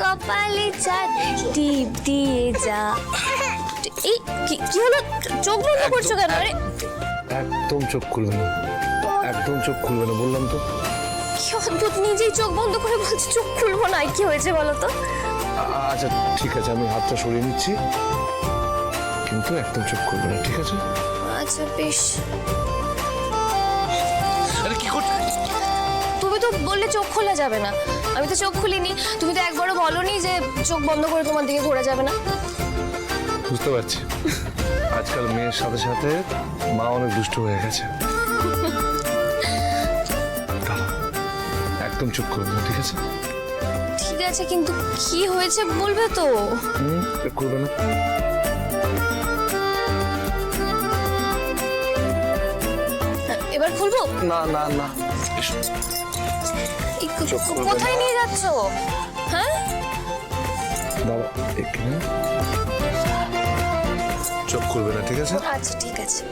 কপালে চাঁদ টিপ দিয়ে যা। এই কি হলো, চোখ বন্ধ করছো কেন? আরে একদম চোখ খুলবে না, একদম চোখ খুলবে না বললাম তো। কি অদ্ভুত, নিজেই চোখ বন্ধ করে বলছে চোখ খুলবো না। কি হয়েছে বলো তো? আচ্ছা ঠিক আছে, আমি হাতটা সরিয়ে নিচ্ছি, কিন্তু একদম চোখ খুলবে না, ঠিক আছে? আচ্ছা বেশ। আরে কি করছিস? তুমি তো বললে চোখ খোলা যাবে না, আমি তো চোখ খুলিনি। তুমি তো একবারও বলোনি যে চোখ বন্ধ করে তোমার দিকে ঘোরা যাবে না। বুঝতে পারছি, আজকাল মেয়ের সাথে সাথে মা অনেক দুষ্ট হয়ে গেছে। একদম চুপ করবে না, ঠিক আছে? ঠিক আছে, কিন্তু কি হয়েছে বলবে তো? করবে না। এবার খুলবো? না না না, কোথায় নিয়ে যাচ্ছ? হ্যাঁ বাবা এখানে চোখ খুলবে না, ঠিক আছে? আচ্ছা ঠিক আছে।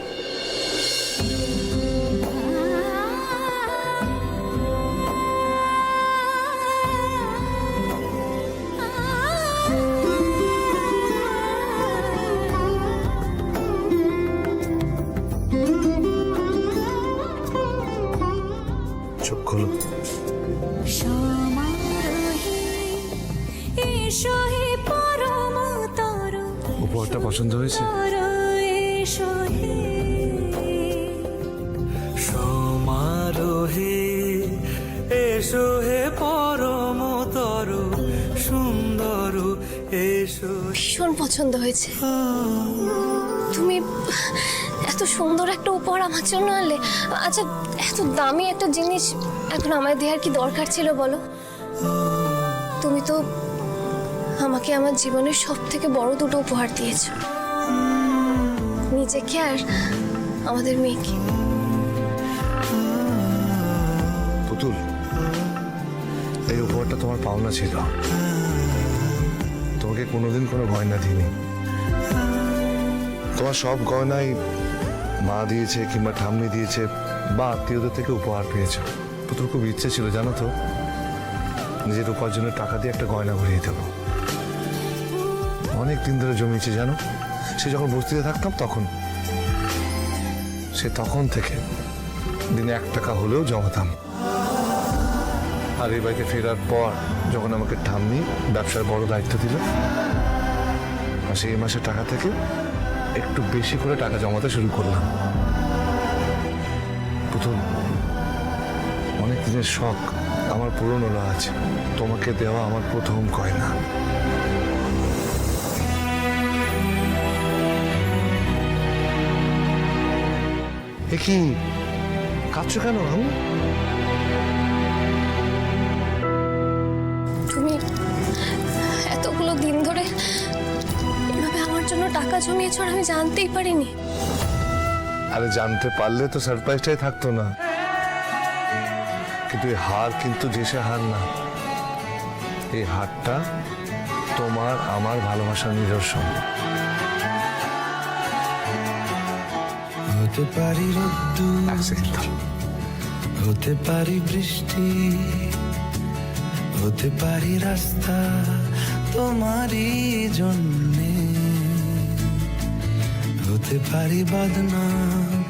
চোখ খোলো। উপহারটা পছন্দ হয়েছে? সমারোহে এসো হে পরমতর সুন্দর এসো। ভীষণ পছন্দ হয়েছে। তুমি এত সুন্দর একটা উপহার আমার জন্য আনলে। আচ্ছা, এত দামি একটা জিনিস এখন আমায় দেওয়ার কি দরকার ছিল বলো? তুমি তো আমাকে আমার জীবনের সব থেকে বড় দুটো উপহার দিয়েছো, নিজেকে আর আমাদের মেয়েকে। পুতুল, এই উপহারটা তোমার পাওনা ছিল, তোমাকে কোনোদিন কোনো গয়না দিইনি। তোমার সব গয়নাই মা দিয়েছে কিংবা ঠাম্মি দিয়েছে বা আত্মীয়দের থেকে উপহার পেয়েছো। পুতুল খুব ইচ্ছে ছিল জানো তো, নিজের উপার্জনের টাকা দিয়ে একটা গয়না ঘুরিয়ে দেবো। অনেক দিন ধরে জমিয়েছে জানো, সে যখন বস্তিতে থাকতাম তখন থেকে দিনে 1 টাকা হলেও জমাতাম। আর এই বাড়িতে ফেরার পর যখন আমাকে ঠাম্মি ব্যবসার বড় দায়িত্ব দিল, আর সেই মাসের টাকা থেকে একটু বেশি করে টাকা জমাতে শুরু করলাম। পুতুল, অনেক দিনের শখ আমার পূরণ হলো আজ, তোমাকে দেওয়া আমার প্রথম গয়না। এ কি কাঁদছো কেন? তুমি এতগুলো দিন ধরে এভাবে আমার জন্য টাকা জমিয়েছো আর আমি জানতেই পারিনি। আরে জানতে পারলে তো সারপ্রাইজটাই থাকতো না। কিন্তু এই হার কিন্তু যে সে হার না, এই হারটা তোমার আমার ভালোবাসার নিদর্শন। হতে পারি রোদ্দুর, হতে পারি বৃষ্টি, হতে পারি রাস্তা তোমারই জন্যে, হতে পারি বদনাম।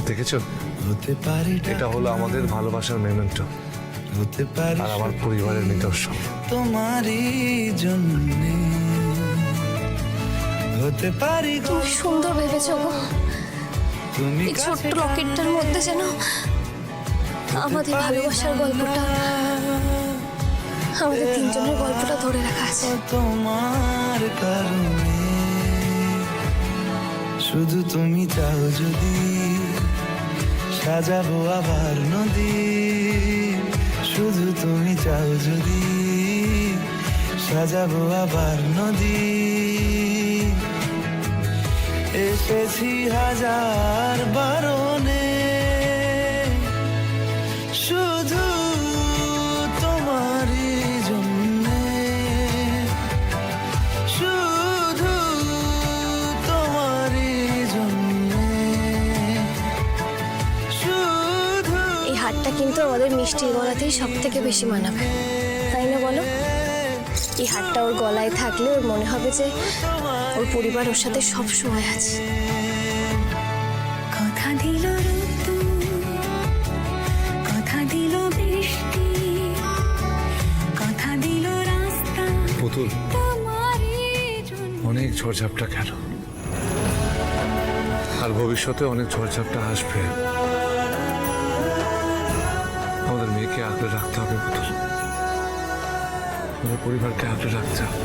দেখেছো, হতে পারি এটা হলো আমাদের ভালোবাসার মেমেন্টো, হতে পারি আর আমার পরিবারের নিদর্শন। তোমারই জন্যে, হতে পারি তুমি সুন্দর ভেবেছো গো। তুমি এই ছোট্ট লকেটটার মধ্যে যেন আমাদের ভালোবাসার গল্পটা, আমাদের তিনজনের গল্পটা ধরে রাখা আছে। তোমার কারণে শুধু তুমি চাও যদি সাজাবো আবার নদী, শুধু তুমি চাও যদি সাজাবো আবার নদী। এসেছি হাজার বারণে শুধু তোমারই জন্যে, শুধু তোমারই জন্যে, শুধু। এই হারটা কিন্তু আমাদের মিষ্টির গলাতেই সব থেকে বেশি মানাবে, তাই না বলো? এই হারটা ওর গলায় থাকলে ওর মনে হবে যে ওর পরিবার ওর সাথে সব সময় আছে। কথা দিল ঋতু, কথা দিল বৃষ্টি, কথা দিল রাস্তা পুতুল, তোমারই জন্য। অনেক ঝড়ঝাপটা গেল, আর ভবিষ্যতে অনেক ঝড়ঝাপটা আসবে। আমাদের মেয়েকে আগলে রাখতে হবে পুতুল, আমাদের পরিবারকে আগলে রাখতে হবে।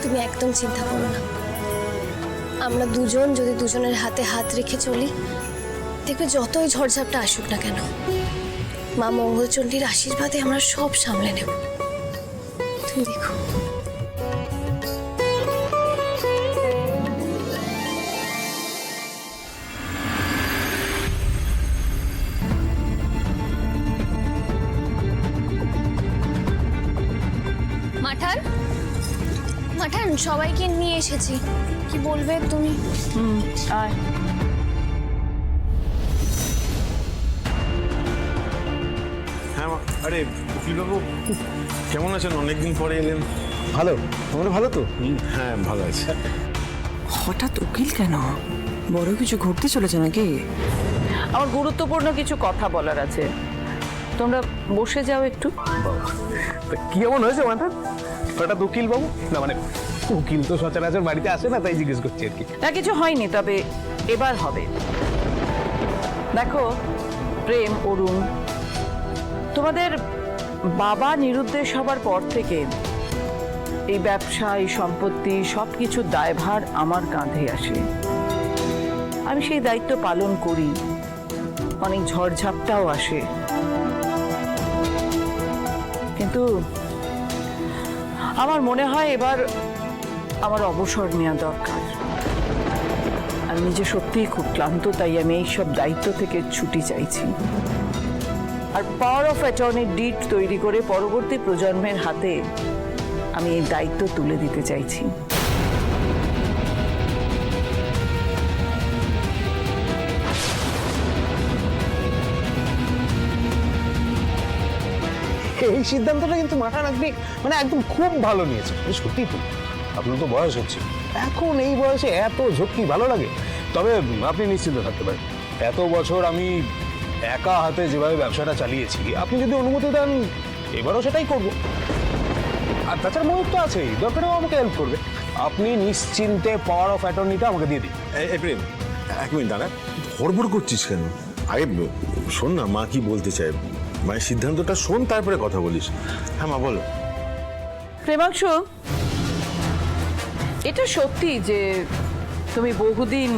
তুমি একদম চিন্তা করো না, আমরা দুজন যদি দুজনের হাতে হাত রেখে চলি, দেখবে যতই ঝড়ঝাপটা আসুক না কেন, মা মঙ্গলচণ্ডীর আশীর্বাদে আমরা সব সামলে নেব। তুমি দেখো। মাঠান, মাঠান, সবাইকে নিয়ে এসেছি। কি বলবে তুমি? আয়। হ্যাঁ আরে উকিলবাবু কেমন আছেন? অনেকদিন পরে এলেন। ভালো, তোমরা ভালো তো? হ্যাঁ ভালো আছে। হঠাৎ উকিল কেন? বড় কিছু ঘটতে চলেছে নাকি? আমার গুরুত্বপূর্ণ কিছু কথা বলার আছে, তোমরা বসে যাও একটু। কি এমন হয়েছে মাথার? হঠাৎ উকিল বাবু? না মানে উকিল তো সচরাচর বাড়িতে আসে না, তাই জিজ্ঞেস করছি আর কি। না কিছু হয়নি, তবে এবার হবে। দেখো প্রেম, অরুণ, তোমাদের বাবা নিরুদ্দেশ হবার পর থেকে এই ব্যবসা, এই সম্পত্তি সব কিছুর দায়ভার আমার কাঁধে আসে। আমি সেই দায়িত্ব পালন করি, অনেক ঝড়ঝাপটাও আসে, কিন্তু আমার মনে হয় এবার আমার অবসর নেওয়া দরকার। আমি নিজে সত্যিই খুব ক্লান্ত, তাই আমি এইসব দায়িত্ব থেকে ছুটি চাইছি। আর পাওয়ার অফ অ্যাটর্নি ডিড তৈরি করে পরবর্তী প্রজন্মের হাতে আমি এই দায়িত্ব তুলে দিতে চাইছি। এই সিদ্ধান্তটা কিন্তু মাথা রাখবি, মানে একদম খুব ভালো নিয়েছে। সত্যি তো, আপনার তো বয়স হচ্ছে, এখন এই বয়সে এত ঝক্কি ভালো লাগে। তবে আপনি নিশ্চিন্ত থাকতে পারেন, এত বছর আমি একা হাতে যেভাবে ব্যবসাটা চালিয়েছি, আপনি যদি অনুমতি দেন এবারও সেটাই করব। আর তাছাড়া ময়ূর তো আছেই, দরকারেও আমাকে হেল্প করবে। আপনি নিশ্চিন্তে পাওয়ার অফ অ্যাটর্নিটা আমাকে দিয়ে দিন। এই প্রেম, এক মিনিট দাঁড়া, হড়বড় করছিস কেন? আগে শোন না মা কি বলতে চায়, মায়ের সিদ্ধান্তটা শোন, তারপরে কথা বলিস। হ্যাঁ মা বলো। প্রেমাংশু, এটা সত্যি যে তুমি বহুদিন